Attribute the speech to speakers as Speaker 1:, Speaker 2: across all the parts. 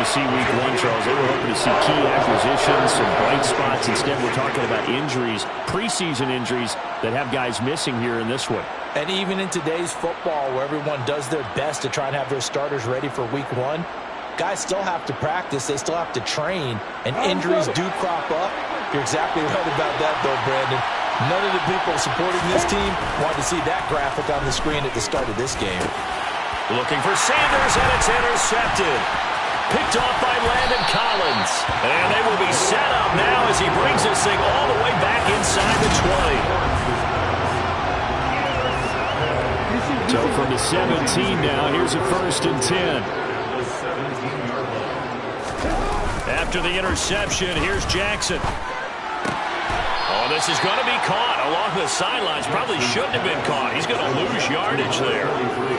Speaker 1: see week one, Charles. They were hoping to see key acquisitions, some bright spots. Instead, we're talking about injuries, preseason injuries that have guys missing here in this one.
Speaker 2: And even in today's football, where everyone does their best to try and have their starters ready for week one, guys still have to practice. They still have to train, and injuries do crop up. You're exactly right about that, though, Brandon. None of the people supporting this team wanted to see that graphic on the screen at the start of this game.
Speaker 1: Looking for Sanders, and it's intercepted. Picked off by Landon Collins. And they will be set up now as he brings this thing all the way back inside the 20. So from the 17 now, here's a 1st and 10. After the interception, here's Jackson. Oh, this is going to be caught along the sidelines. Probably shouldn't have been caught. He's going to lose yardage there.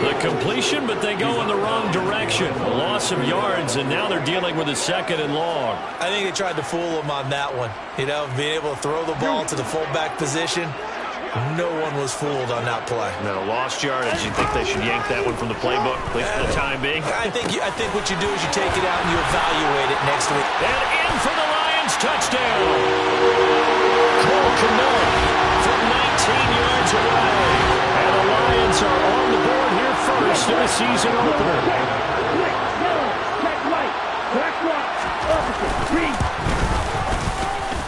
Speaker 1: The completion, but they go in the wrong direction. A loss of yards, and now they're dealing with a 2nd and long.
Speaker 2: I think they tried to fool him on that one. You know, being able to throw the ball to the fullback position. No one was fooled on that play.
Speaker 1: No, lost yardage. You think they should yank that one from the playbook, at least for the time being?
Speaker 2: I think what you do is you take it out and you evaluate it next week.
Speaker 1: And in for the Lions, touchdown. Cole Kmet from 19 yards away. And the Lions are on the board here first in the season opener.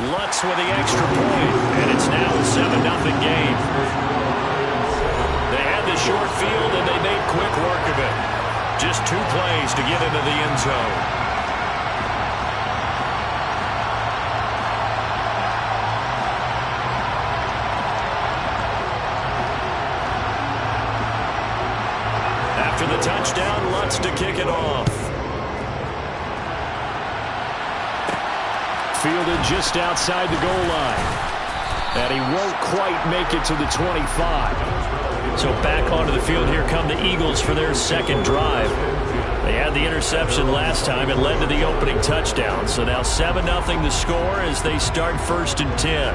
Speaker 1: Lutz with the extra point, and it's now a 7-0 game. They had the short field, and they made quick work of it. Just 2 plays to get into the end zone. After the touchdown, Lutz to kick it off. Fielded just outside the goal line. And he won't quite make it to the 25. So back onto the field, here come the Eagles for their 2nd drive. They had the interception last time. It led to the opening touchdown. So now 7-0 the score as they start 1st and 10.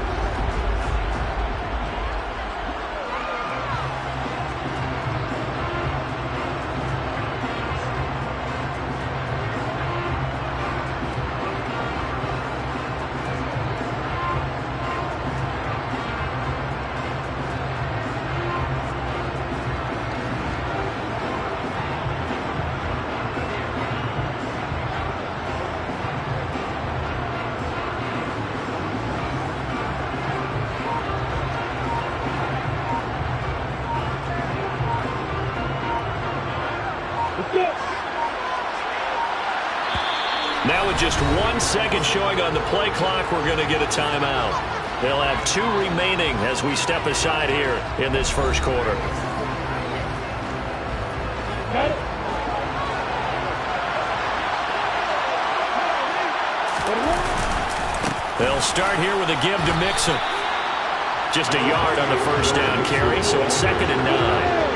Speaker 1: Now with just 1 second showing on the play clock, we're going to get a timeout. They'll have 2 remaining as we step aside here in this first quarter. They'll start here with a give to Mixon. Just a yard on the 1st down carry, so it's 2nd and 9.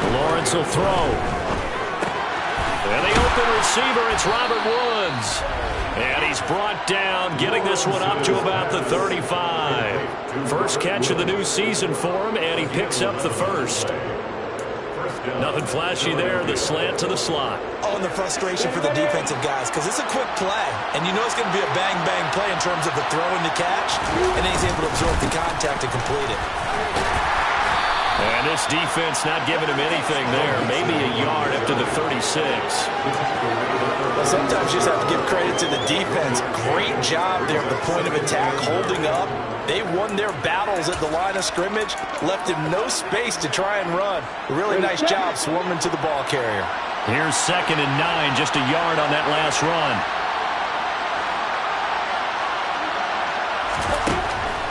Speaker 1: Lawrence will throw. And the open receiver, it's Robert Woods. And he's brought down, getting this one up to about the 35. First catch of the new season for him, and he picks up the 1st. Nothing flashy there, the slant to the slot.
Speaker 2: Oh, and the frustration for the defensive guys, because it's a quick play. And you know it's going to be a bang-bang play in terms of the throw and the catch. And then he's able to absorb the contact and complete it.
Speaker 1: And this defense not giving him anything there. Maybe a yard up to the 36.
Speaker 2: Well, sometimes you just have to give credit to the defense. Great job there at the point of attack, holding up. They won their battles at the line of scrimmage, left him no space to try and run. A really nice job swarming to the ball carrier.
Speaker 1: Here's 2nd and 9, just a yard on that last run.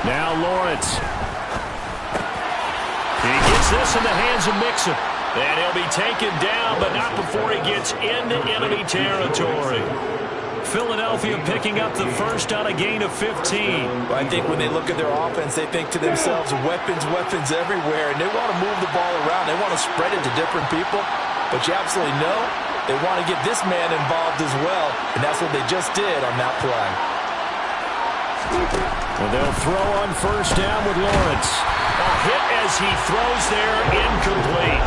Speaker 1: Now Lawrence. He gets this in the hands of Mixon. And he'll be taken down, but not before he gets into enemy territory. Philadelphia picking up the 1st on a gain of 15.
Speaker 2: I think when they look at their offense, they think to themselves, weapons, weapons everywhere, and they want to move the ball around. They want to spread it to different people, but you absolutely know they want to get this man involved as well, and that's what they just did on that play.
Speaker 1: And they'll throw on 1st down with Lawrence. A hit as he throws there, incomplete.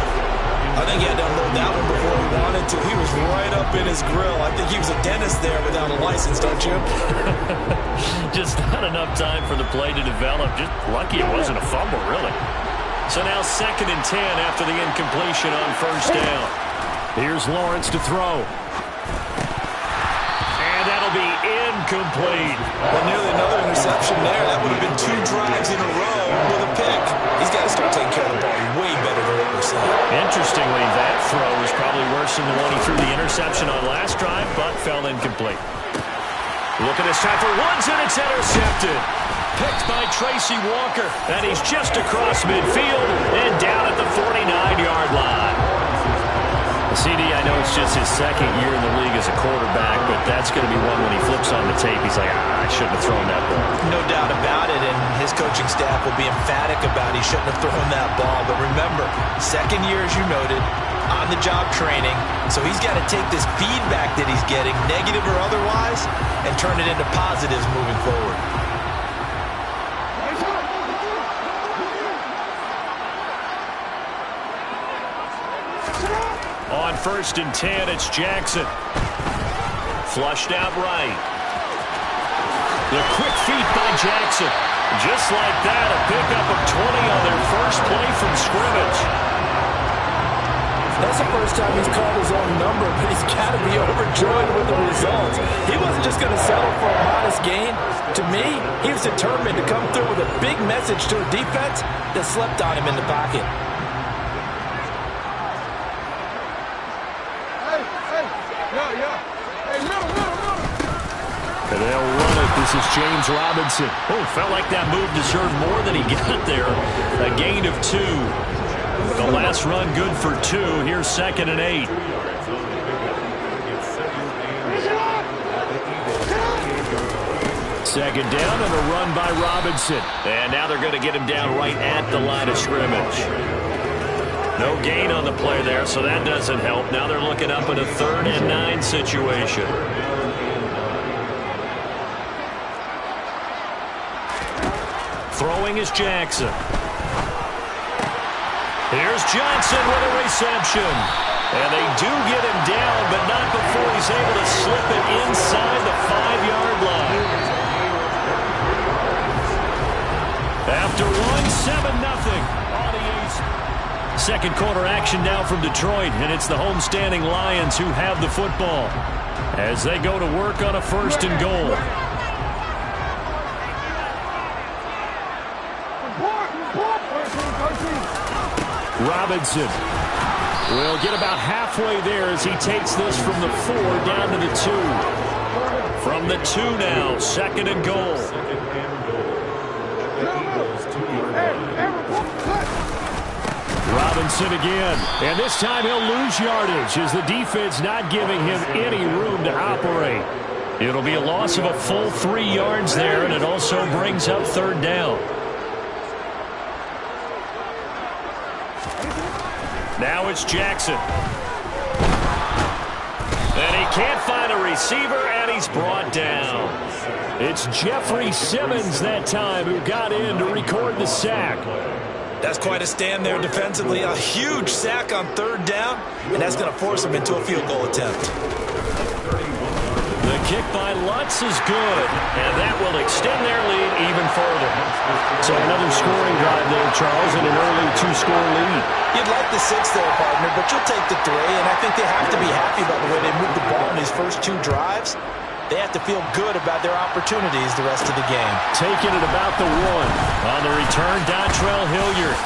Speaker 2: I think he had to unload that one before he wanted to. He was right up in his grill. I think he was a dentist there without a license, don't you?
Speaker 1: Just not enough time for the play to develop. Just lucky it wasn't a fumble, really. So now 2nd and 10 after the incompletion on 1st down. Here's Lawrence to throw. And that'll be incomplete.
Speaker 2: Well, nearly another interception there. That would have been 2 drives in a row with a pick. He's got to start taking care of the ball way better than what we're seeing.
Speaker 1: Interestingly, that throw was probably worse than the one he threw the interception on last drive, but fell incomplete. Look at this time for Woods, and it's intercepted. Picked by Tracy Walker, and he's just across midfield and down at the 49-yard line. CD, I know it's just his 2nd year in the league as a quarterback, but that's going to be one when he flips on the tape. He's like, I shouldn't have thrown that ball.
Speaker 2: No doubt about it, and his coaching staff will be emphatic about he shouldn't have thrown that ball. But remember, 2nd year, as you noted, on-the-job training, so he's got to take this feedback that he's getting, negative or otherwise, and turn it into positives moving forward.
Speaker 1: On 1st and 10, it's Jackson. Flushed out right. The quick feet by Jackson. Just like that, a pickup of 20 on their first play from scrimmage.
Speaker 3: That's the first time he's called his own number, but he's got to be overjoyed with the results. He wasn't just going to settle for a modest gain. To me, he was determined to come through with a big message to a defense that slept on him in the pocket.
Speaker 1: And they'll run it. This is James Robinson. Oh, felt like that move deserved more than he got there. A gain of 2. The last run good for 2. Here's 2nd and 8. Second down and a run by Robinson. And now they're going to get him down right at the line of scrimmage. No gain on the play there, so that doesn't help. Now they're looking up at a 3rd and 9 situation. Throwing is Jackson. Here's Johnson with a reception. And they do get him down, but not before he's able to slip it inside the 5-yard line. After 7-0 on the Ace. Second quarter action now from Detroit, and it's the homestanding Lions who have the football as they go to work on a 1st and goal. Robinson will get about halfway there as he takes this from the 4 down to the 2. From the 2 now, 2nd and goal. Robinson again, and this time he'll lose yardage as the defense not giving him any room to operate. It'll be a loss of a full 3 yards there, and it also brings up 3rd down. Now it's Jackson. And he can't find a receiver, and he's brought down. It's Jeffrey Simmons that time who got in to record the sack.
Speaker 2: That's quite a stand there defensively. A huge sack on 3rd down, and that's going to force him into a field goal attempt.
Speaker 1: The kick by Lutz is good, and that will extend their lead even further. So another scoring drive there, Charles, and an early 2-score lead.
Speaker 2: You'd like the 6 there, partner, but you'll take the 3, and I think they have to be happy about the way they moved the ball in these first 2 drives. They have to feel good about their opportunities the rest of the game.
Speaker 1: Taking it about the 1. On the return, Dontrell Hilliard.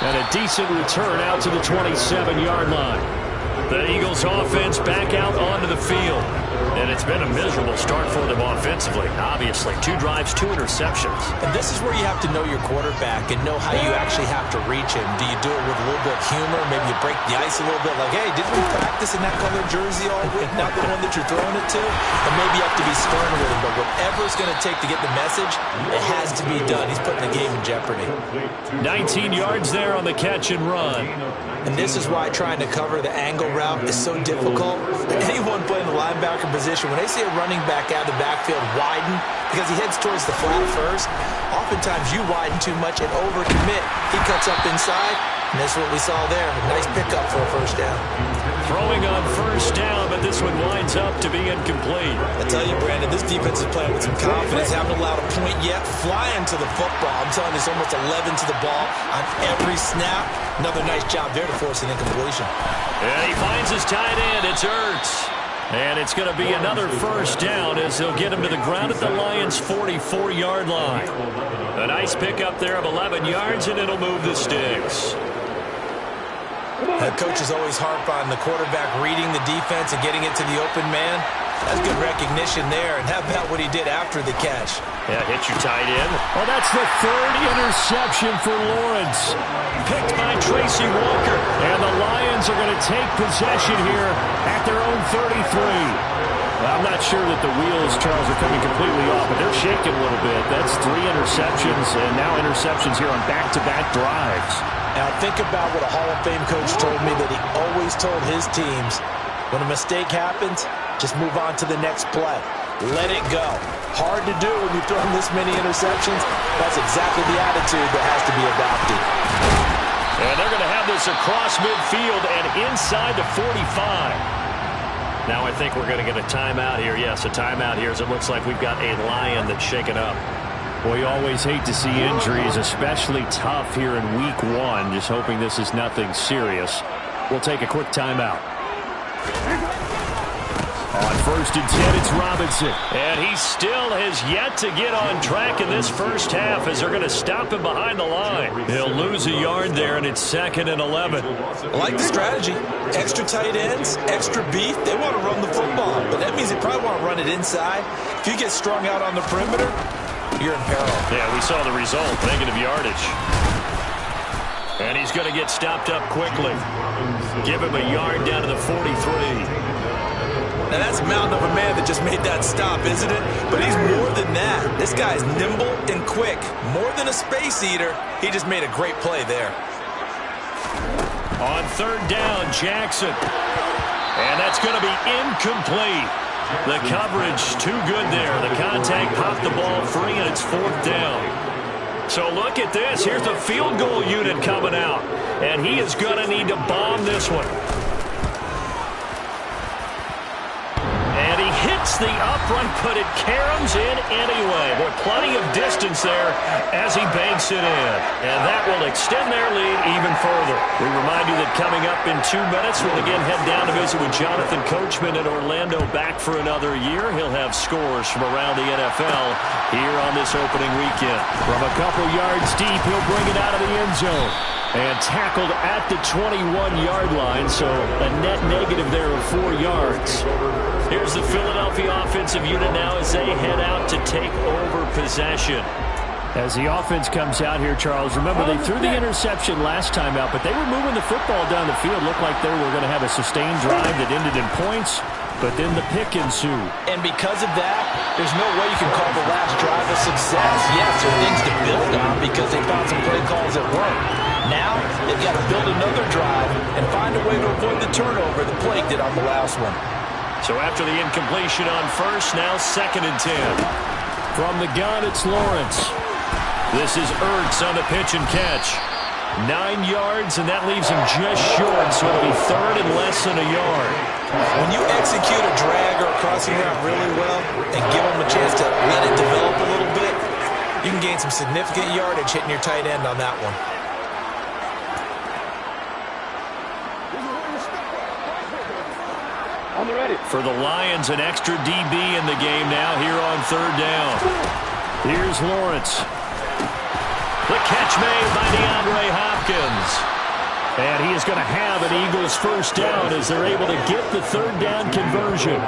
Speaker 1: And a decent return out to the 27-yard line. The Eagles offense back out onto the field. And it's been a miserable start for them offensively, obviously. 2 drives, 2 interceptions.
Speaker 2: And this is where you have to know your quarterback and know how you actually have to reach him. Do you do it with a little bit of humor? Maybe you break the ice a little bit like, hey, didn't we practice in that colored jersey all week? Not the one that you're throwing it to? And maybe you have to be stern with him. But whatever it's going to take to get the message, it has to be done. He's putting the game in jeopardy.
Speaker 1: 19 yards there on the catch and run.
Speaker 2: And this is why trying to cover the angle route is so difficult. Anyone playing the linebacker position, when they see a running back out of the backfield widen because he heads towards the flat first, oftentimes you widen too much and overcommit. He cuts up inside. And that's what we saw there. A nice pickup for a first down.
Speaker 1: Throwing on first down, but this one winds up to be incomplete.
Speaker 3: I tell you, Brandon, this defense is playing with some confidence. Haven't allowed a point yet. Flying to the football. I'm telling you, it's almost 11 to the ball on every snap. Another nice job there to force an incompletion.
Speaker 1: And he finds his tight end. It's Ertz. And it's going to be another first down as they'll get him to the ground at the Lions' 44-yard line. A nice pickup there of 11 yards, and it'll move the sticks.
Speaker 3: Head coaches always harp on the quarterback reading the defense and getting it to the open man. That's good recognition there. And how about what he did after the catch?
Speaker 1: Yeah, hit your tight end. Oh, that's the third interception for Lawrence. Picked by Tracy Walker. And the Lions are going to take possession here at their own 33. Well, I'm not sure that the wheels, Charles, are coming completely off, but they're shaking a little bit. That's 3 interceptions, and now interceptions here on back-to-back drives.
Speaker 2: Now think about what a Hall of Fame coach told me, that he always told his teams, when a mistake happens, just move on to the next play. Let it go. Hard to do when you throw this many interceptions. That's exactly the attitude that has to be adopted.
Speaker 1: And they're going to have this across midfield and inside the 45. Now I think we're going to get a timeout here. Yes, a timeout here as it looks like we've got a Lion that's shaken up.
Speaker 4: We always hate to see injuries, especially tough here in week 1. Just hoping this is nothing serious. We'll take a quick timeout. On first and 10, it's Robinson.
Speaker 1: And he still has yet to get on track in this first half as they're going to stop him behind the line. He'll lose a yard there, and it's 2nd and 11.
Speaker 3: I like the strategy. Extra tight ends, extra beef. They want to run the football, but that means they probably want to run it inside. If you get strung out on the perimeter, you're in peril.
Speaker 1: Yeah, we saw the result, negative yardage. And he's going to get stopped up quickly. Give him a yard down to the 43.
Speaker 3: Now that's a mountain of a man that just made that stop, isn't it? But he's more than that. This guy's nimble and quick. More than a space eater, he just made a great play there.
Speaker 1: On 3rd down, Jackson. And that's going to be incomplete. The coverage too good there. The contact popped the ball free, and it's 4th down. So look at this. Here's the field goal unit coming out. And he is going to need to bomb this one. And he hits the upright, but it caroms in anyway. Boy, plenty of distance there as he banks it in. And that will extend their lead even further. We remind you that coming up in 2 minutes, we'll again head down to visit with Jonathan Coachman in Orlando, back for another year. He'll have scores from around the NFL here on this opening weekend.
Speaker 4: From a couple yards deep, he'll bring it out of the end zone. And tackled at the 21-yard line, so a net negative there of 4 yards.
Speaker 1: Here's the Philadelphia offensive unit now as they head out to take over possession.
Speaker 4: As the offense comes out here, Charles, remember they threw the interception last time out, but they were moving the football down the field. Looked like they were going to have a sustained drive that ended in points, but then the pick ensued.
Speaker 2: And because of that, there's no way you can call the last drive a success. Yes, there are things to build on because they found some play calls that worked. Now, they've got to build another drive and find a way to avoid the turnover that plagued it on the last one.
Speaker 1: So after the incompletion on first, now 2nd and 10.
Speaker 4: From the gun, it's Lawrence.
Speaker 1: This is Ertz on the pitch and catch. 9 yards, and that leaves him just short, so it'll be 3rd and less than a yard.
Speaker 3: When you execute a drag or a crossing route really well and give them a chance to let it develop a little bit, you can gain some significant yardage hitting your tight end on that one.
Speaker 1: For the Lions, an extra DB in the game now here on 3rd down.
Speaker 4: Here's Lawrence.
Speaker 1: The catch made by DeAndre Hopkins.
Speaker 4: And he is going to have an Eagles first down as they're able to get the 3rd down conversion.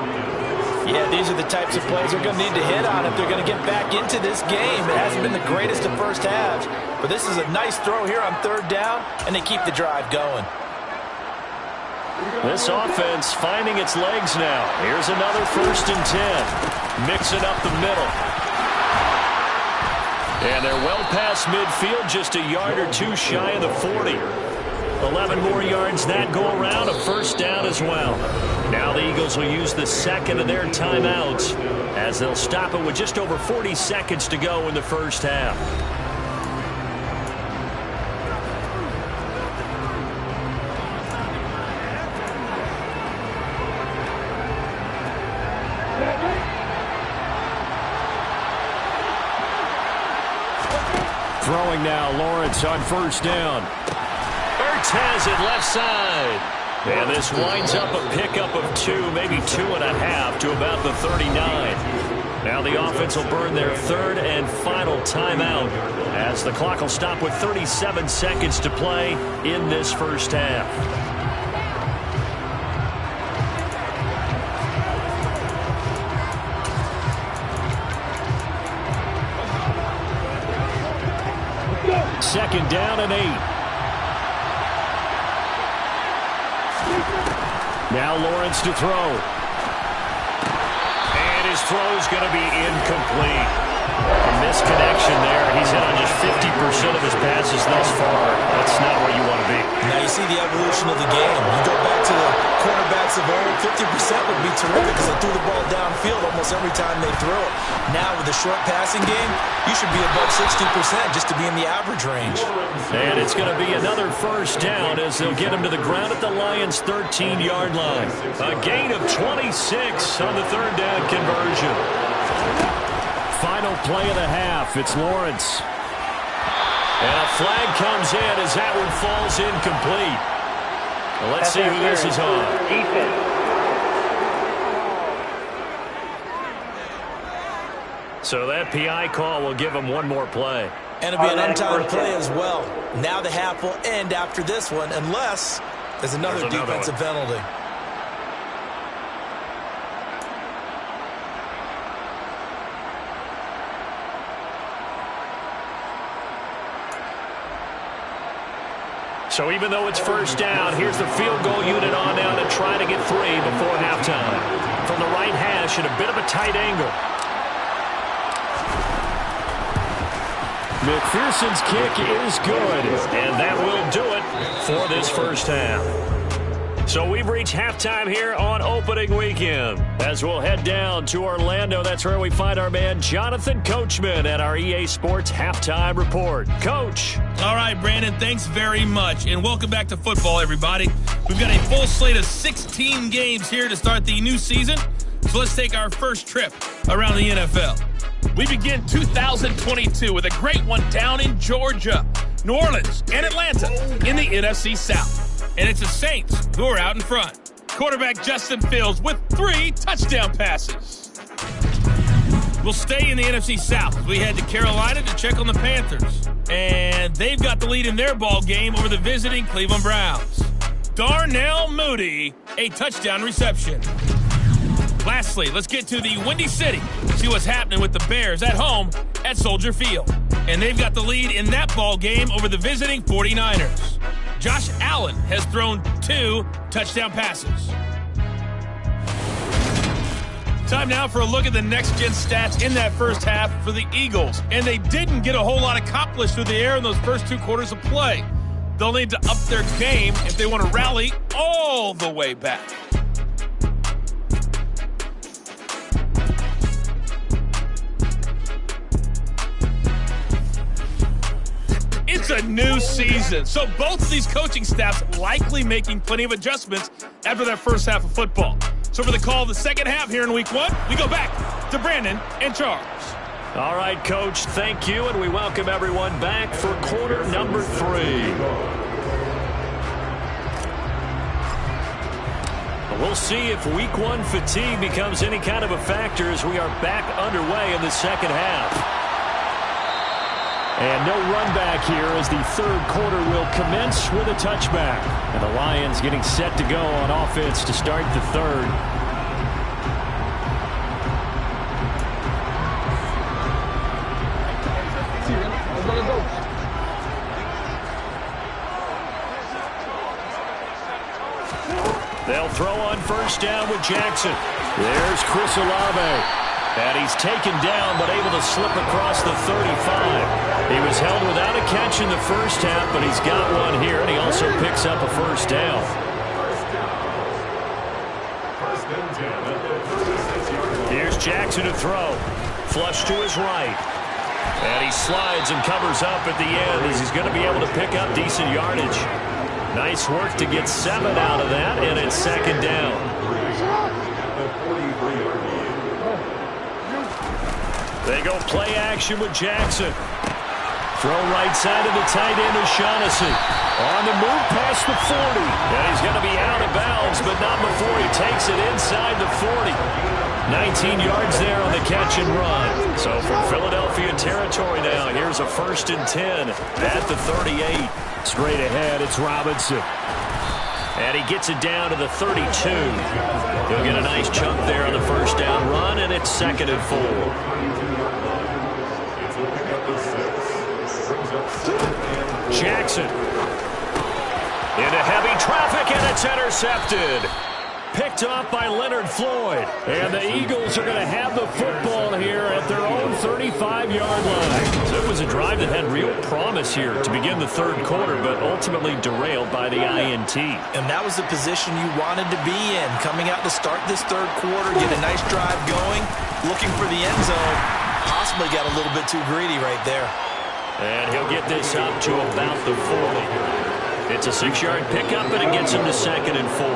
Speaker 2: Yeah, these are the types of plays they're going to need to hit on if they're going to get back into this game. It hasn't been the greatest of first halves, but this is a nice throw here on 3rd down, and they keep the drive going.
Speaker 1: This offense finding its legs now. Here's another 1st and 10. Mixing up the middle. And they're well past midfield, just a yard or 2 shy of the 40. 11 more yards that go around, a first down as well. Now the Eagles will use the 2nd of their timeouts as they'll stop it with just over 40 seconds to go in the first half.
Speaker 4: Throwing now, Lawrence on first down.
Speaker 1: Ertz has it left side. And this winds up a pickup of 2, maybe 2.5 to about the 39. Now the offense will burn their third and final timeout as the clock will stop with 37 seconds to play in this first half.
Speaker 4: Second down and 8. Now Lawrence to throw.
Speaker 1: And his throw's going to be incomplete. A misconnection there. He's hit on just 50% of his passes thus far. That's not where you want to be.
Speaker 2: Now you see the evolution of the game. You go back to the quarterbacks of old, 50% would be terrific because they threw the ball downfield almost every time they threw it. Now with the short passing game, you should be above 60% just to be in the average range.
Speaker 1: And it's going to be another first down as they'll get him to the ground at the Lions' 13-yard line. A gain of 26 on the third down conversion.
Speaker 4: Final play of the half. It's Lawrence.
Speaker 1: And a flag comes in as that one falls incomplete. Well, let's see who this is on. So that PI call will give him one more play.
Speaker 2: And it'll be an untimed play as well. Now the half will end after this one unless there's another defensive penalty.
Speaker 1: So even though it's first down, here's the field goal unit on now to try to get 3 before halftime. From the right hash at a bit of a tight angle.
Speaker 4: McPherson's kick is good.
Speaker 1: And that will do it for this first half. So we've reached halftime here on opening weekend. As we'll head down to Orlando, that's where we find our man Jonathan Coachman at our EA Sports Halftime Report. Coach.
Speaker 5: All right, Brandon, thanks very much. And welcome back to football, everybody. We've got a full slate of 16 games here to start the new season. So let's take our first trip around the NFL. We begin 2022 with a great one down in Georgia, New Orleans, and Atlanta in the NFC South. And it's the Saints who are out in front. Quarterback Justin Fields with 3 touchdown passes. We'll stay in the NFC South as we head to Carolina to check on the Panthers. And they've got the lead in their ball game over the visiting Cleveland Browns. Darnell Mooney, a touchdown reception. Lastly, let's get to the Windy City, see what's happening with the Bears at home at Soldier Field. And they've got the lead in that ball game over the visiting 49ers. Josh Allen has thrown 2 touchdown passes. Time now for a look at the next-gen stats in that first half for the Eagles. And they didn't get a whole lot accomplished through the air in those first 2 quarters of play. They'll need to up their game if they want to rally all the way back. It's a new season, so both of these coaching staffs likely making plenty of adjustments after that first half of football. So for the call of the second half here in week 1, we go back to Brandon and Charles.
Speaker 1: All right, Coach, thank you, and we welcome everyone back for quarter number 3. We'll see if week 1 fatigue becomes any kind of a factor as we are back underway in the second half.
Speaker 4: And no run back here as the third quarter will commence with a touchback. And the Lions getting set to go on offense to start the third.
Speaker 1: They'll throw on first down with Jackson.
Speaker 4: There's Chris Olave.
Speaker 1: And he's taken down, but able to slip across the 35. He was held without a catch in the first half, but he's got one here, and he also picks up a first down. Here's Jackson to throw. Flush to his right. And he slides and covers up at the end as he's going to be able to pick up decent yardage. Nice work to get 7 out of that, and it's second down. They go play action with Jackson. Throw right side of the tight end, O'Shaughnessy. On the move past the 40. And he's going to be out of bounds, but not before he takes it inside the 40. 19 yards there on the catch and run. So from Philadelphia territory now, here's a 1st and 10 at the 38.
Speaker 4: Straight ahead, it's Robinson.
Speaker 1: And he gets it down to the 32. He'll get a nice chunk there on the first down run, and it's 2nd and 4. Jackson into heavy traffic, and it's intercepted. Picked off by Leonard Floyd. And the Eagles are going to have the football here at their own 35-yard line. So it was a drive that had real promise here to begin the 3rd quarter, but ultimately derailed by the INT.
Speaker 2: And that was the position you wanted to be in. Coming out to start this 3rd quarter, get a nice drive going, looking for the end zone. Possibly got a little bit too greedy right there.
Speaker 1: And he'll get this up to about the 40. It's a 6-yard pickup, and it gets him to 2nd and 4.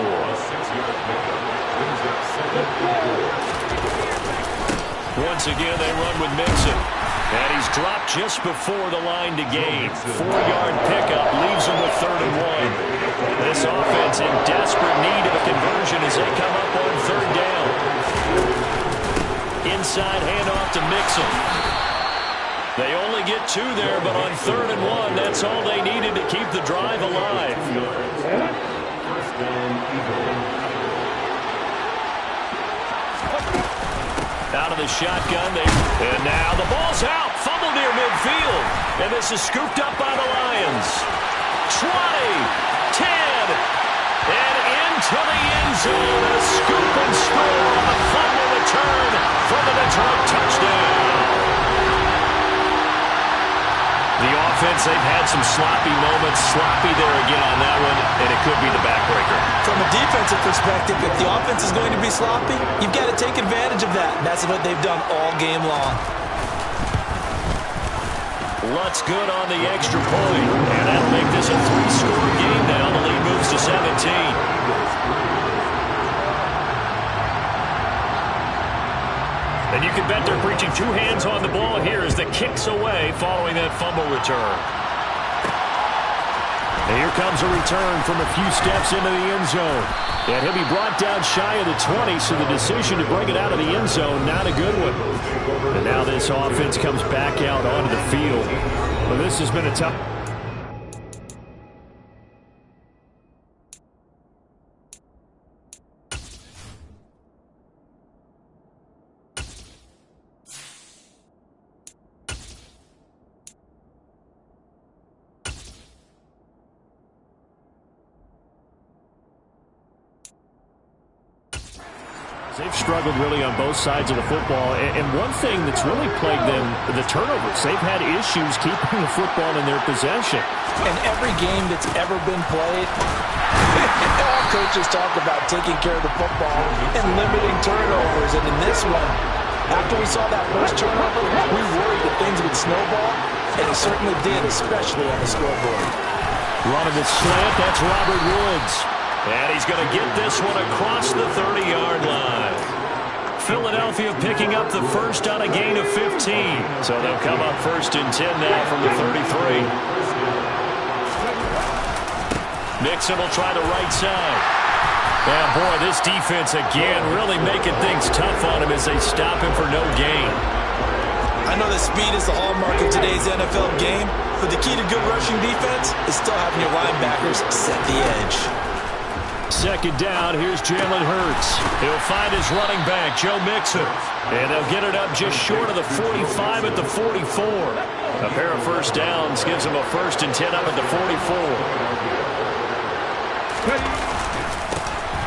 Speaker 1: Once again, they run with Mixon. And he's dropped just before the line to gain. 4-yard pickup leaves him with 3rd and 1. This offense in desperate need of a conversion as they come up on 3rd down. Inside handoff to Mixon. They only get 2 there, but on 3rd and 1, that's all they needed to keep the drive alive. Out of the shotgun, and now the ball's out. Fumble near midfield. And this is scooped up by the Lions. 20, 10, and into the end zone. A scoop and score on the fumble return for the Detroit touchdown. The offense, they've had some sloppy moments. Sloppy there again on that one, and it could be the backbreaker.
Speaker 2: From a defensive perspective, if the offense is going to be sloppy, you've got to take advantage of that. And that's what they've done all game long.
Speaker 1: Lutz good on the extra point, and that'll make this a 3-score game now. The lead moves to 17. And you can bet they're preaching 2 hands on the ball here as the kick's away following that fumble return.
Speaker 4: And here comes a return from a few steps into the end zone. And he'll be brought down shy of the 20, so the decision to bring it out of the end zone, not a good one. And now this offense comes back out onto the field. Well, this has been a tough... They've struggled really on both sides of the football. And one thing that's really plagued them, the turnovers. They've had issues keeping the football in their possession.
Speaker 2: In every game that's ever been played, all coaches talk about taking care of the football and limiting turnovers. And in this one, after we saw that first turnover, we worried that things would snowball, and it certainly did, especially on the scoreboard.
Speaker 1: Running the slant, that's Robert Woods. And he's going to get this one across the 30-yard line. Philadelphia picking up the first on a gain of 15. So they'll come up 1st and 10 now from the 33. Mixon will try the right side. And boy, this defense again really making things tough on him as they stop him for no gain.
Speaker 2: I know that speed is the hallmark of today's NFL game, but the key to good rushing defense is still having your linebackers set the edge.
Speaker 1: 2nd down, here's Jalen Hurts. He'll find his running back, Joe Mixon. And they'll get it up just short of the 45 at the 44. A pair of first downs gives them a 1st and 10 up at the 44.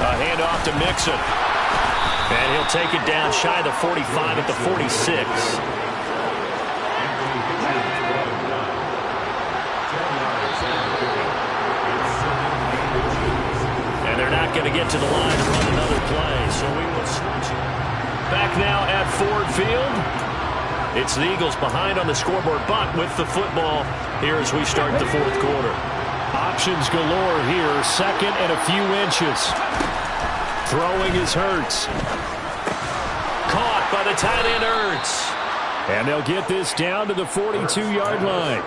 Speaker 1: A handoff to Mixon. And he'll take it down shy of the 45 at the 46. Going to get to the line and run another play, so we will switch it. Back now at Ford Field. It's the Eagles behind on the scoreboard, but with the football here as we start the 4th quarter.
Speaker 4: Options galore here, 2nd and a few inches. Throwing is Hurts.
Speaker 1: Caught by the tight end Hurts.
Speaker 4: And they'll get this down to the 42-yard line.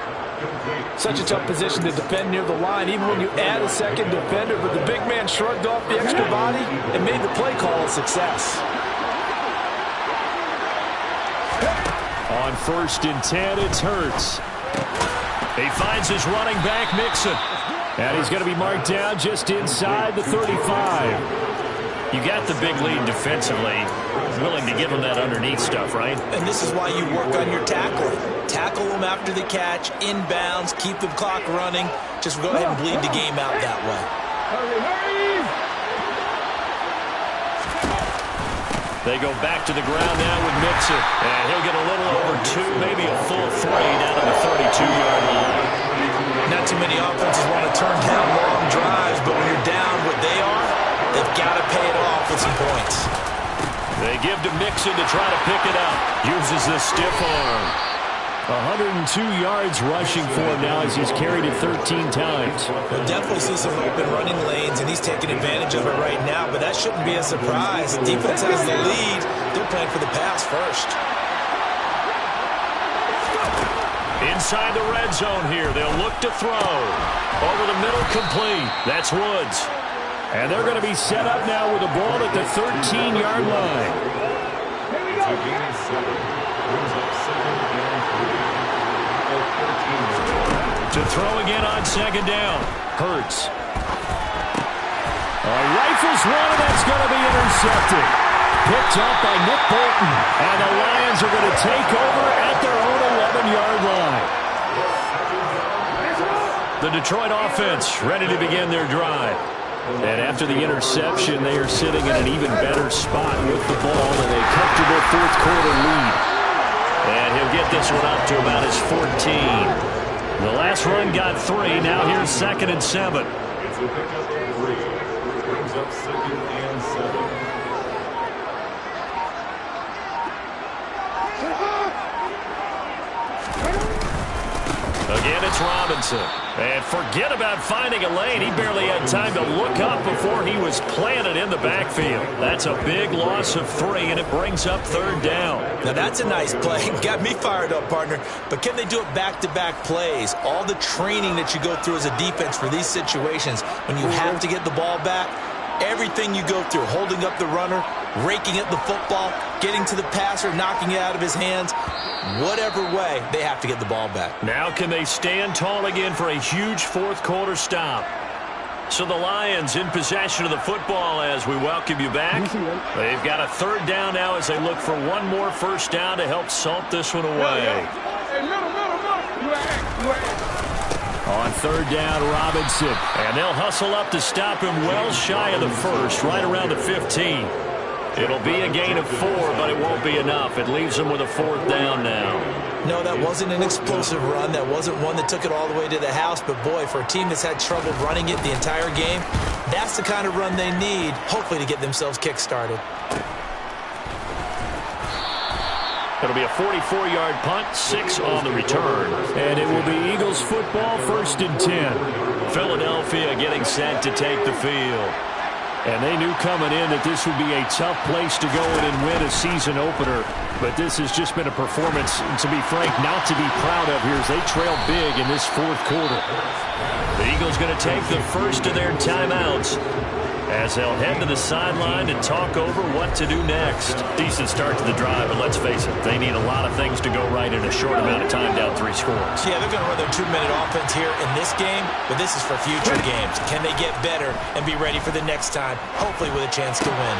Speaker 3: Such a tough position to defend near the line, even when you add a second defender. But the big man shrugged off the extra body and made the play call a success.
Speaker 4: On 1st and 10, it's Hurts.
Speaker 1: He finds his running back, Mixon.
Speaker 4: And he's going to be marked down just inside the 35.
Speaker 1: You got the big lead defensively, willing to give them that underneath stuff, right?
Speaker 2: And this is why you work on your tackling. Tackle them after the catch, inbounds, keep the clock running. Just go ahead and bleed the game out that way.
Speaker 1: They go back to the ground now with Mixon. And he'll get a little over 2, maybe a full 3 down to the 32-yard line.
Speaker 2: Not too many offenses want to turn down long drives, but when you're down what they are, they've got to pay it off with some points.
Speaker 1: They give to Mixon to try to pick it up. Uses the stiff arm.
Speaker 4: 102 yards rushing for him now as he's carried it 13 times.
Speaker 2: We'll definitely see some open running lanes, and he's taking advantage of it right now, but that shouldn't be a surprise. Defense has the lead. They're playing for the pass first.
Speaker 1: Inside the red zone here. They'll look to throw. Over the middle, complete. That's Woods.
Speaker 4: And they're going to be set up now with the ball at the 13-yard line.
Speaker 1: To throw again on 2nd down.
Speaker 4: Hurts. Rifles one, and that's going to be intercepted. Picked up by Nick Bolton. And the Lions are going to take over at their own 11-yard line.
Speaker 1: The Detroit offense ready to begin their drive.
Speaker 4: And after the interception, they are sitting in an even better spot with the ball in a comfortable 4th quarter lead.
Speaker 1: And he'll get this one up to about his 14. The last run got 3. Now here's 2nd and 7. Again, it's Robinson. And forget about finding a lane. He barely had time to look up before he was planted in the backfield. That's a big loss of 3, and it brings up 3rd down.
Speaker 2: Now, that's a nice play. Got me fired up, partner. But can they do it back-to-back plays? All the training that you go through as a defense for these situations, when you have to get the ball back, everything you go through, holding up the runner, raking at the football, getting to the passer, knocking it out of his hands, whatever way, they have to get the ball back.
Speaker 1: Now can they stand tall again for a huge 4th quarter stop? So the Lions in possession of the football as we welcome you back. They've got a 3rd down now as they look for one more 1st down to help salt this one away.
Speaker 4: On 3rd down, Robinson.
Speaker 1: And they'll hustle up to stop him well shy of the 1st, right around the 15. It'll be a gain of 4, but it won't be enough. It leaves them with a 4th down now.
Speaker 2: No, that wasn't an explosive run. That wasn't one that took it all the way to the house. But, boy, for a team that's had trouble running it the entire game, that's the kind of run they need, hopefully, to get themselves kick-started.
Speaker 1: It'll be a 44-yard punt, 6 on the return.
Speaker 4: And it will be Eagles football, 1st and 10.
Speaker 1: Philadelphia getting set to take the field.
Speaker 4: And they knew coming in that this would be a tough place to go in and win a season opener. But this has just been a performance, to be frank, not to be proud of here as they trail big in this 4th quarter.
Speaker 1: The Eagles going to take the first of their timeouts as they'll head to the sideline and talk over what to do next. Decent start to the drive, but let's face it, they need a lot of things to go right in a short amount of time down 3 scores.
Speaker 2: Yeah, they're going to run their 2-minute offense here in this game, but this is for future games. Can they get better and be ready for the next time, hopefully with a chance to win?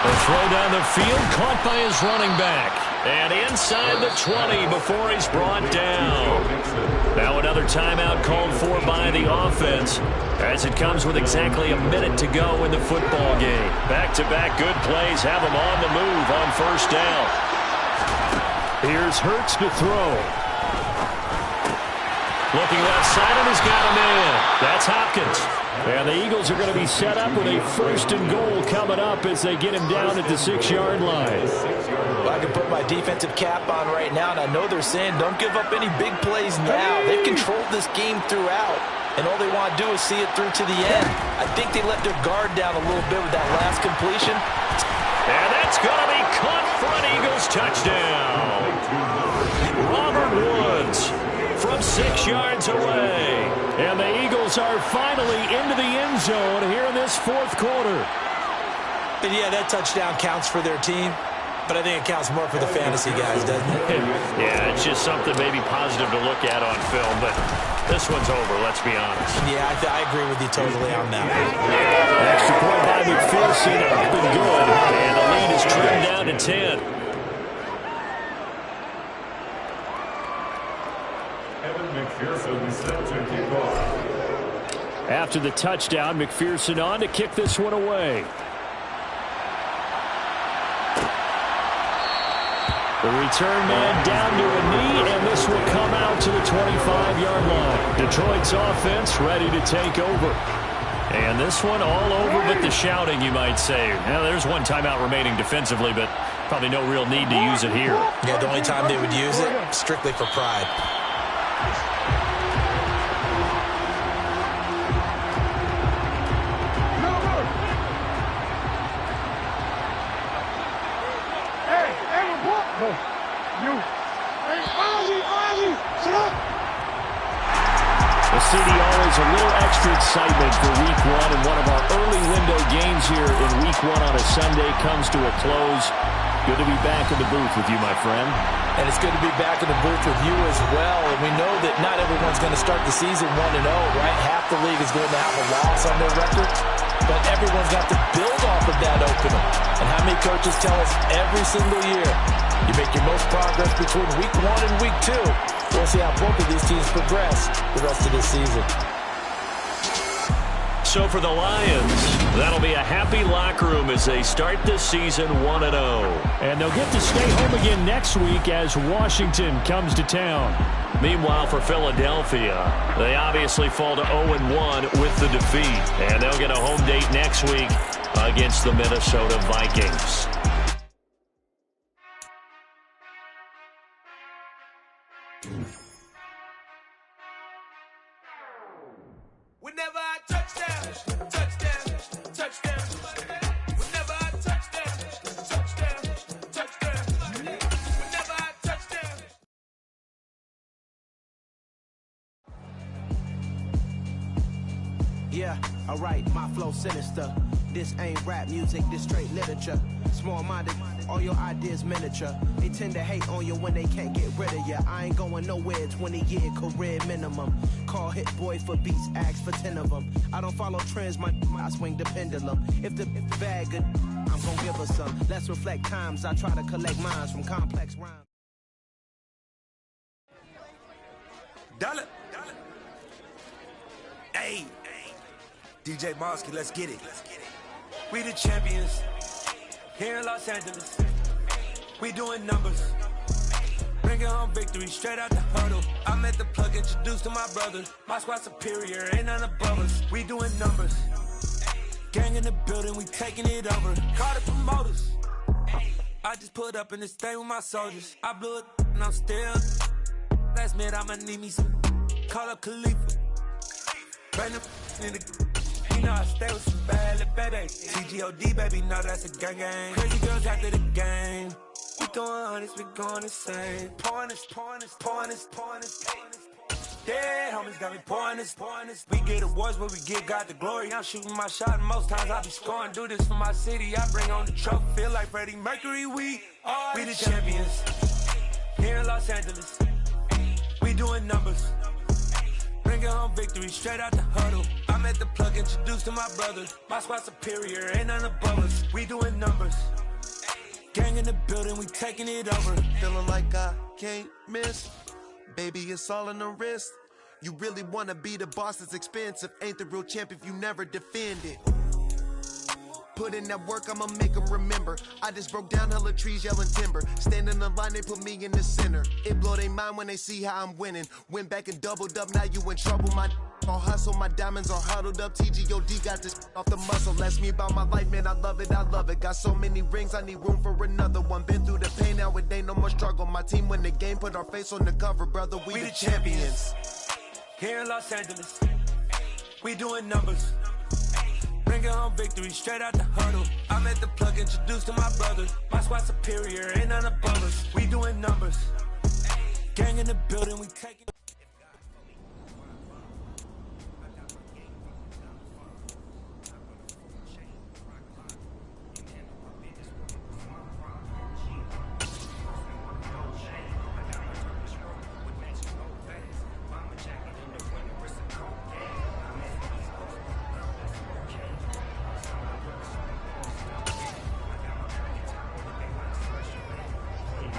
Speaker 1: A throw down the field, caught by his running back. And inside the 20 before he's brought down. Now another timeout called for by the offense as it comes with exactly a minute to go in the football game. Back-to-back good plays have him on the move on 1st down.
Speaker 4: Here's Hurts to throw.
Speaker 1: Looking left side, and he's got him in. That's Hopkins.
Speaker 4: And the Eagles are going to be set up with a 1st and goal coming up as they get him down at the 6-yard line.
Speaker 2: Well, I can put my defensive cap on right now, and I know they're saying don't give up any big plays now. They've controlled this game throughout, and all they want to do is see it through to the end. I think they let their guard down a little bit with that last completion.
Speaker 1: And that's going to be caught for an Eagles touchdown. Robert Woods from 6 yards away.
Speaker 4: And the Eagles are finally into the end zone here in this fourth quarter.
Speaker 2: And yeah, that touchdown counts for their team, but I think it counts more for the fantasy guys, doesn't it?
Speaker 1: Yeah, it's just something maybe positive to look at on film, but this one's over, let's be honest.
Speaker 2: Yeah, I agree with you totally on that.
Speaker 4: Extra point by McPherson, up and good.
Speaker 1: And the lead is trimmed down to 10.
Speaker 4: After the touchdown, McPherson on to kick this one away. The return man down to a knee, and this will come out to the 25-yard line. Detroit's offense ready to take over. And this one all over but the shouting, you might say. Now, there's one timeout remaining defensively, but probably no real need to use it here.
Speaker 2: Yeah, the only time they would use it, strictly for pride.
Speaker 4: The CDR is a little extra excitement for Week 1, and one of our early window games here in Week 1 on a Sunday comes to a close. Good to be back in the booth with you, my friend.
Speaker 2: And it's good to be back in the booth with you as well. And we know that not everyone's going to start the season 1-0, right? Half the league is going to have a loss on their record. But everyone's got to build off of that opener. And how many coaches tell us every single year, you make your most progress between Week 1 and Week 2. We'll see how both of these teams progress the rest of this season.
Speaker 1: So for the Lions, that'll be a happy locker room as they start this season 1-0.
Speaker 4: And they'll get to stay home again next week as Washington comes to town.
Speaker 1: Meanwhile, for Philadelphia, they obviously fall to 0-1 with the defeat. And they'll get a home date next week against the Minnesota Vikings.
Speaker 6: Whenever I touchdown, touchdown, touchdown. Whenever I touchdown, touchdown, touchdown. Whenever I touchdown.
Speaker 7: Yeah, alright, my flow sinister. This ain't rap music, this straight literature. Small-minded, all your ideas miniature. They tend to hate on you when they can't get rid of you. I ain't going nowhere, 20-year career minimum. Call Hit Boy for beats, ask for 10 of them. I don't follow trends, I swing the pendulum. If the bag good, I'm gonna give her some. Let's reflect times, I try to collect minds from complex rhymes.
Speaker 6: Dollar. Hey, DJ Mosky, let's get it. We the champions here in Los Angeles. We doing numbers. Bringing home victory straight out the huddle. I'm at the plug, introduced to my brothers. My squad superior, ain't none above us. We doing numbers. Gang in the building, we taking it over. Call the promoters. I just put up in this thing with my soldiers. I blew it and I'm still. Last minute, I'ma need me some. Call up Khalifa. Bring them in the. You know I stay with some bad little baby. TGOD, baby, no, that's a gang gang. Crazy girls after the game. We throwing hundreds, we going insane. Pouring this. Dead homies got me pouring this. We get awards, but we give God the glory. I'm shooting my shot, and most times I be scoring. Do this for my city, I bring on the trophy. Feel like Freddie Mercury, we the champions. Here in Los Angeles, we doing numbers. Bringing home victory straight out the huddle. I'm at the plug, introduced to my brothers. My squad superior, ain't none above us. We doing numbers. Gang in the building, we taking it over.
Speaker 8: Feeling like I can't miss. Baby, it's all in the wrist. You really wanna be the boss, it's expensive. Ain't the real champ if you never defend it. Put in that work, I'ma make them remember. I just broke down hella trees, yelling timber. Standing in the line, they put me in the center. It blow their mind when they see how I'm winning. Went back and doubled up, now you in trouble. My all hustle, my diamonds are huddled up. TGOD got this off the muscle. That's me about my life, man, I love it. Got so many rings, I need room for another one. Been through the pain, now it ain't no more struggle. My team win the game, put our face on the cover, brother. We the champions.
Speaker 6: Here in Los Angeles, we doing numbers. Bringing home victory straight out the huddle. I'm at the plug, introduced to my brothers. My squad superior, ain't none above us. We doing numbers. Gang in the building, we taking.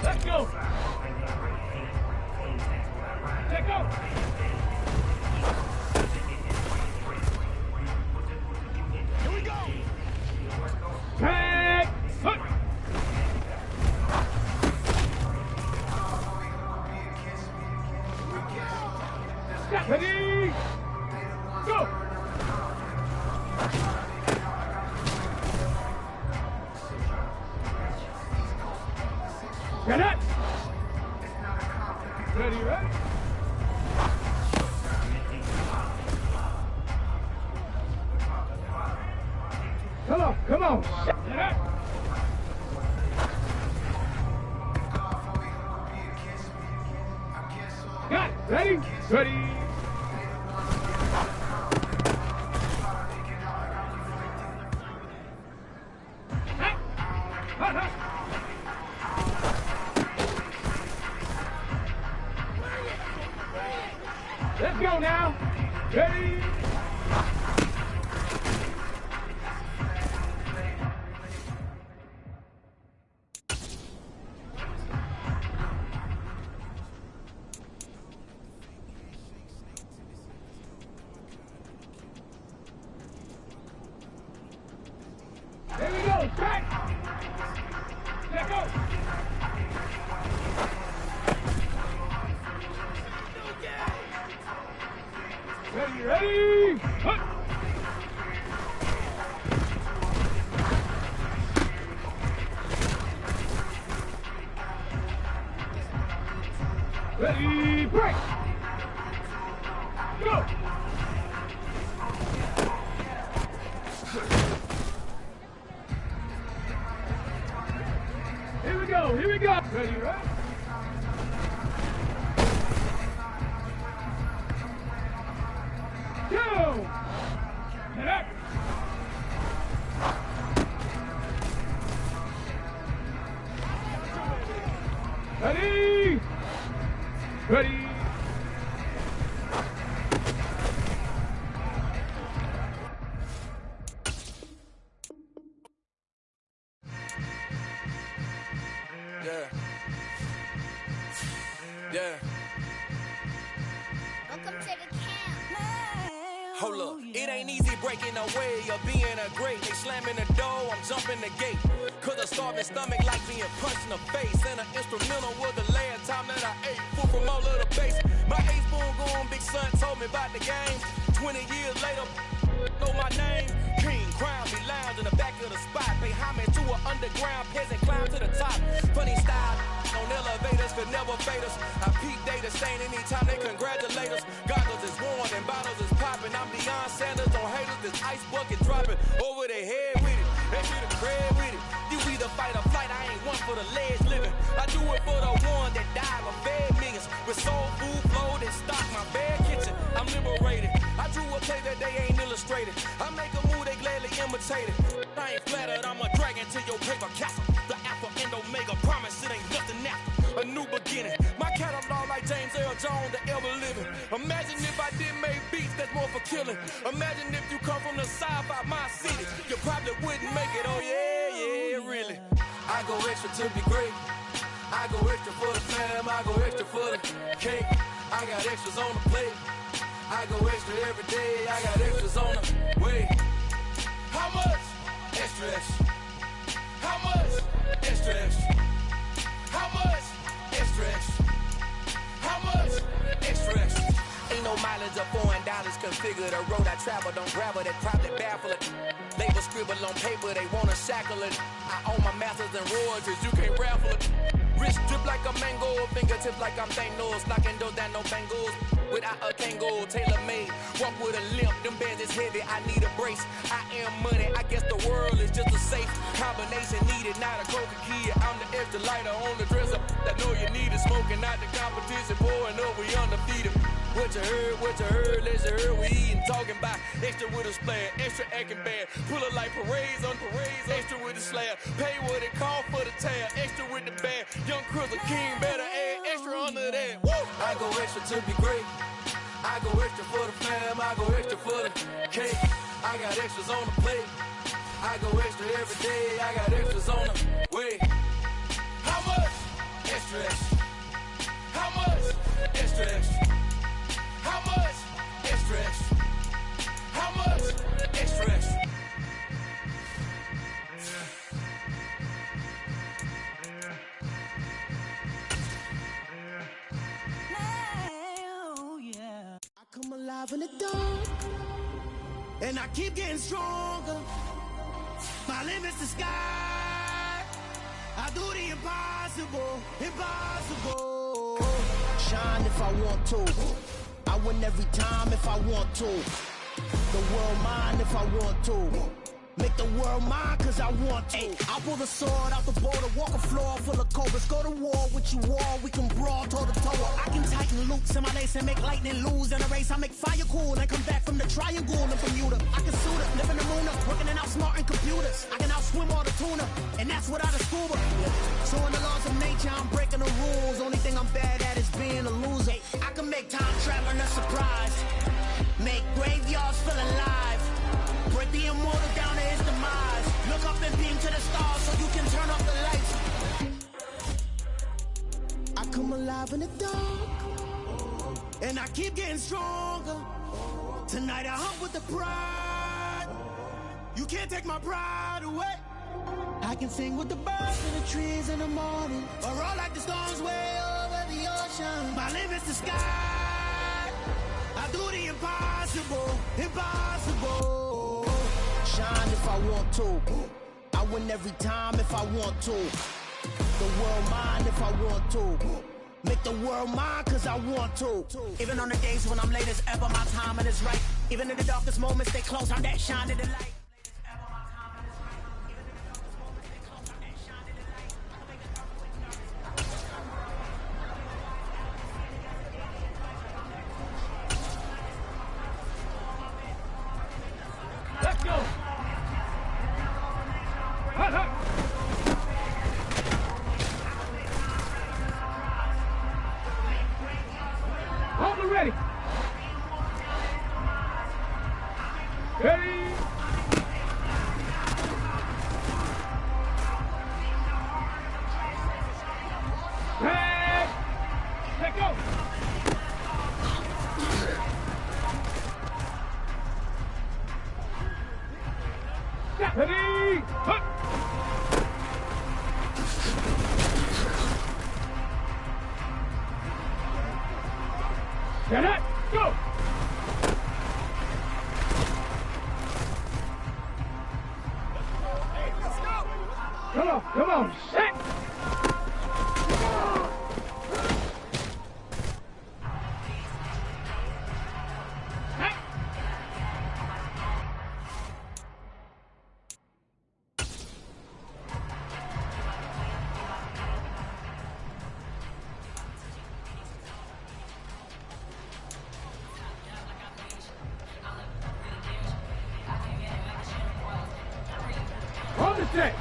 Speaker 3: Let's go. Let go. Here we go. Tag. Hook. Ready. Go. Get it. Ready, ready? Come on, come on. Get it. Got it. Ready? Ready. Let's go now. Ready? Here we go. Track. Let's go. Ready, ready! Hup. Ready, break! Go! Here we go, here we go! Ready, right? Go! Get up! Ready! Ready!
Speaker 6: Yeah. Yeah.
Speaker 9: Welcome to the camp.
Speaker 6: Hold up, it ain't easy breaking away or being a great. They slamming the door, I'm jumping the gate. Cause a starving stomach like being punched in the face. And an instrumental was the last time that I ate food from all of the base. My A-spoon going, big son told me about the game. 20 years later, know my name. King, crown me, lounge in the back of the spot. Pay homage to an underground peasant, climb to the top. Funny style, on elevators could never fade us. I peep data stain anytime they congratulate us. Goggles is worn and bottles is popping. I'm Deion Sanders on haters, this ice bucket dropping over their head with it. They should have crib with it. You either fight or flight, I ain't one for the ledge living. I do it for the one that died or fed millions. With soul food flow that stock my bare kitchen. I'm liberated. I drew a play that they ain't illustrated. I make a move, they gladly imitate it. I ain't flattered, I'm a dragon to your paper castle. The Alpha and Omega promise it ain't nothing after. A new beginning. My catalog like James Earl Jones, the ever living. Imagine if I did make beats that's more for killing. Imagine if you come from the sci-fi, my city. You probably wouldn't make it, oh yeah, yeah, really. I go extra to be great. I go extra for the fam, I go extra for the cake. I got extras on the plate. I go extra every day, I got extras on the way. How much? Extra, extra. How much? Extra, extra. How much? Extra, extra. How much? Extra, extra. Ain't no mileage of $4 configure the road I travel. Don't grab it, probably baffle it. Label scribble on paper, they wanna shackle it. I own my masters and royalties, you can't raffle it. Wrist drip like a mango, fingertips like I'm Thanos. Knocking those down, no bangles. Without a Kango, tailor made. Walk with
Speaker 10: with a limp. Them bands is heavy, I need a brace. I am money, I guess the world is just a safe combination needed. Not a coca kid, I'm the extra lighter on the dresser. That know you need it, smoking out the competition, pouring up, we undefeated. What you heard, let's you heard, we eating, talking about extra with a splash, extra acting bad. Pull up like parades on parades, extra with the slab. Pay what it cost for the tab, extra with the bag. Young Crizzle King, better add extra under that. Woo! I go extra to be great. I go extra for the fam, I go extra for the cake. I got extras on the plate. I go extra every day, I got extras on the way. How much? Extra, extra. How much? Extra, extra. How much? Extra, extra. How much? Extra, extra.
Speaker 7: I come alive in the dark, and I keep getting stronger. My limit's the sky. I do the impossible, impossible. Shine if I want to. I win every time if I want to. The world mine if I want to. Make the world mine cause I want to. I pull the sword out the border, walk a floor full of cobras. Go to war with you all, we can brawl toe to toe. I can tighten loops in my lace and make lightning lose in a race. I make fire cool and come back from the triangle in Bermuda. I can suit up, live in the moon up, working and outsmarting computers. I can outswim all the tuna, and that's without a scuba. So in the laws of nature, I'm breaking the rules. Only thing I'm bad at is being a loser. I can make time traveling a surprise, make graveyards feel alive. Break the immortal down to his demise. Look up and beam to the stars so you can turn off the lights. I come alive in the dark, and I keep getting stronger. Tonight I hunt with the pride. You can't take my pride away. I can sing with the birds and the trees in the morning, or roll like the storms way over the ocean. My limit's the sky. I do the impossible, impossible. Shine if I want to. I win every time if I want to. The world mine if I want to. Make the world mine cause I want to. Even on the days when I'm late as ever, my timing is right. Even in the darkest moments, they close, I'm that shining the light.
Speaker 11: Let's go! Hut, hut. Hold it ready. Ready. Hey. Let go. Ready. Hut. Get it! Go! Come on, set! Hey. On the set.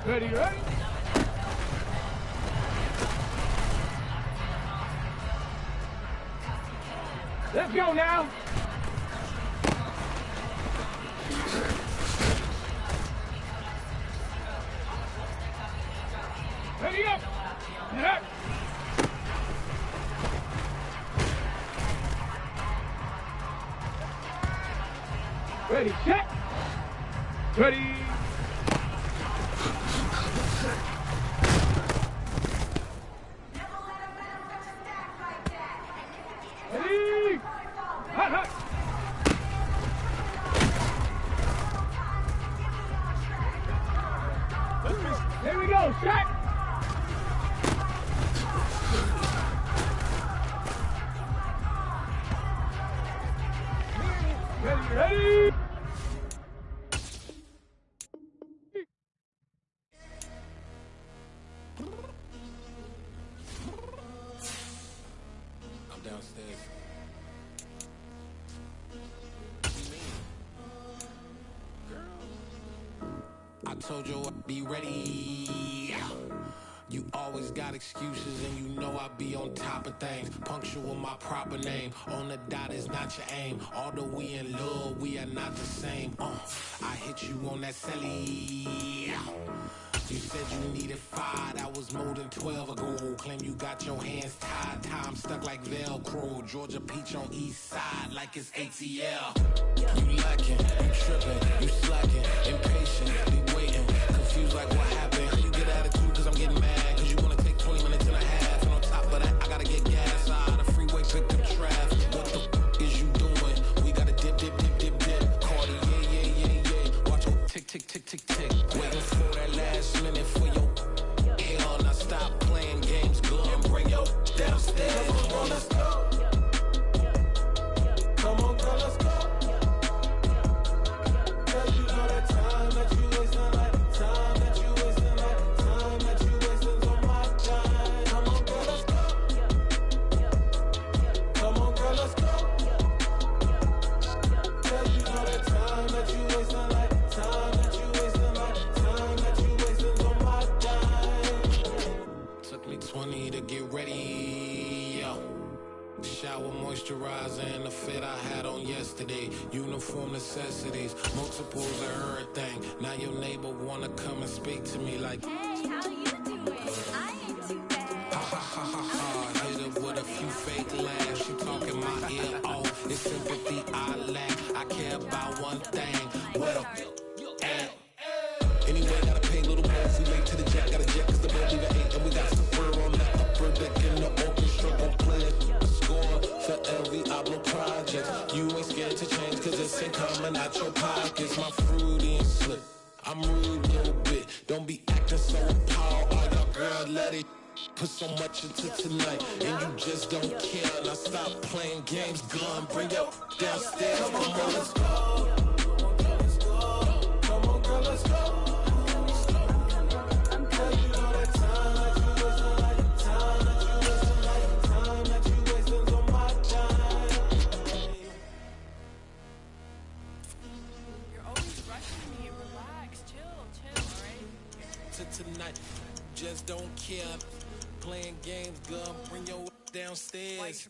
Speaker 11: Ready, ready? Let's go now. Ready up. Yeah. Ready, set. Ready. Ready. Hut, hut. Here we go, set. Ready?
Speaker 10: I'm downstairs. I told you I'd be ready. You always got excuses and you know I be on top of things. Punctual my proper name. On the dot is not your aim. Although we in love, we are not the same. I hit you on that celly. You said you needed 5, that was more than 12 ago. Claim you got your hands tied, time stuck like Velcro. Georgia peach on east side like it's ATL. You lacking, you tripping, you slacking, impatient, be waiting, confused like what happened. How you get attitude cause I'm getting mad, cause you wanna take 20 minutes and a half. And on top of that, I gotta get gas out of the freeway, pick up traffic. What the is you doing? We gotta dip, dip, dip, dip, dip. Cardi, yeah. Watch your tick, tick, tick, tick, tick. Waiting for that last minute for your hell. Now stop playing games, go and bring your downstairs. Come on, let's go. Come on, girl, let's go. Cause you know that time that you wasting, like time that you wasting, like time that you wasting on my time. Come on, girl, let's go. Come on, girl, let's go. Cause you know that time that you wasting, like time that you wasting, like time that you wasting on my time. Took me 20 to get ready, yo. Shower, moisturizer, and the fit I had on yesterday. Uniform necessities, multiples of everything. Now your neighbor wanna come and speak to me like,
Speaker 9: Hey, how you doing? I ain't too bad.
Speaker 10: ha ha ha ha ha. Hit her with a few fake laughs. She talking my ear off. It's sympathy I lack. I care about one thing. What a at. Anyway, gotta pay a little more if we late to the jet. Gotta jet cause the boat leave at 8. And we got some fur on the upper deck in the orchestra. Gon' play a score for every Oblo project. You ain't scared to change cause it's ain't coming out your pockets. My fruity and slip. I'm rude a little bit. Don't be acting so appalled. All y'all girl, let it put so much into tonight. And you just don't care. Now stop playing games. Gun, bring your downstairs. Come on, girl, let's go. Come on, girl, let's go. Tonight, just don't care. Playing games, gun, bring your downstairs.